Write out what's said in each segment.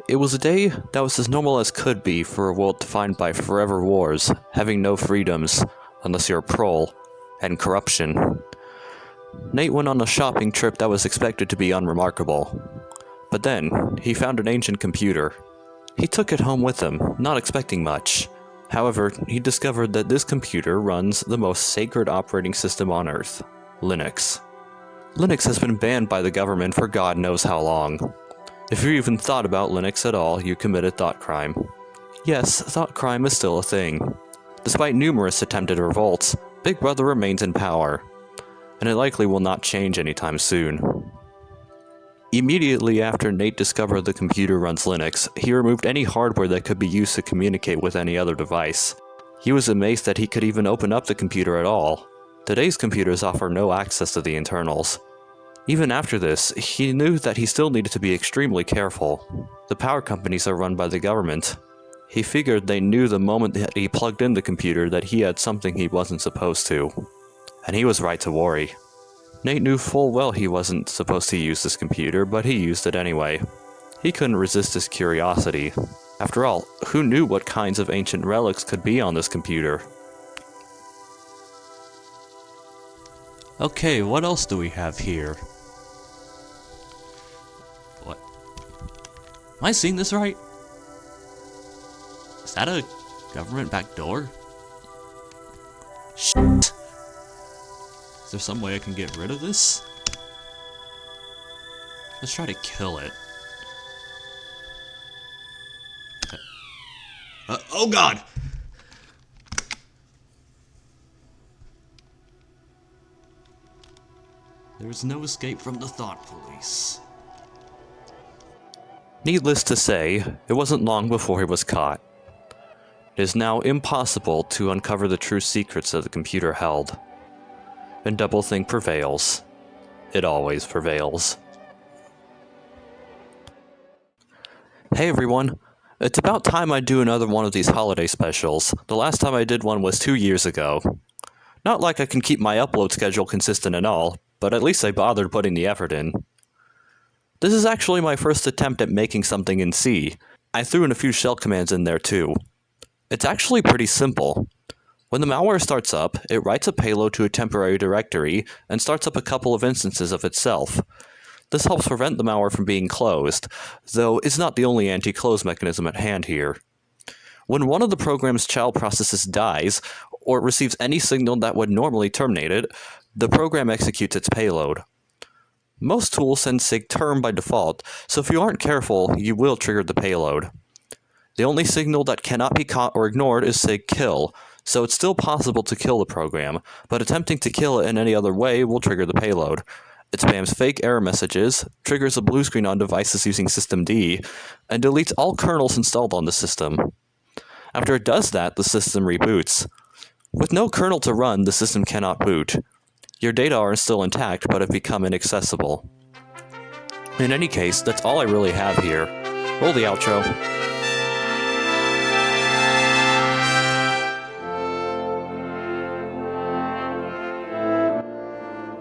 It was a day that was as normal as could be for a world defined by forever wars, having no freedoms, unless you're a prole, and corruption. Nate went on a shopping trip that was expected to be unremarkable. But then, he found an ancient computer. He took it home with him, not expecting much. However, he discovered that this computer runs the most sacred operating system on Earth, Linux. Linux has been banned by the government for God knows how long. If you even thought about Linux at all, you committed thought crime. Yes, thought crime is still a thing. Despite numerous attempted revolts, Big Brother remains in power, and it likely will not change anytime soon. Immediately after Nate discovered the computer runs Linux, he removed any hardware that could be used to communicate with any other device. He was amazed that he could even open up the computer at all. Today's computers offer no access to the internals. Even after this, he knew that he still needed to be extremely careful. The power companies are run by the government. He figured they knew the moment that he plugged in the computer that he had something he wasn't supposed to. And he was right to worry. Nate knew full well he wasn't supposed to use this computer, but he used it anyway. He couldn't resist his curiosity. After all, who knew what kinds of ancient relics could be on this computer? Okay, what else do we have here? What? Am I seeing this right? Is that a government back door? Shit! Is there some way I can get rid of this? Let's try to kill it. Oh god! There is no escape from the thought police. Needless to say, it wasn't long before he was caught. It is now impossible to uncover the true secrets that the computer held. And doublethink prevails. It always prevails. Hey everyone! It's about time I do another one of these holiday specials. The last time I did one was 2 years ago. Not like I can keep my upload schedule consistent and all, but at least I bothered putting the effort in. This is actually my first attempt at making something in C. I threw in a few shell commands in there too. It's actually pretty simple. When the malware starts up, it writes a payload to a temporary directory and starts up a couple of instances of itself. This helps prevent the malware from being closed, though it's not the only anti-close mechanism at hand here. When one of the program's child processes dies, or it receives any signal that would normally terminate it, the program executes its payload. Most tools send sigterm by default, so if you aren't careful, you will trigger the payload. The only signal that cannot be caught or ignored is sigkill, so it's still possible to kill the program, but attempting to kill it in any other way will trigger the payload. It spams fake error messages, triggers a blue screen on devices using systemd, and deletes all kernels installed on the system. After it does that, the system reboots. With no kernel to run, the system cannot boot. Your data are still intact, but have become inaccessible. In any case, that's all I really have here. Roll the outro.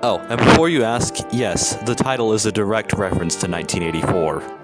Oh, and before you ask, yes, the title is a direct reference to 1984.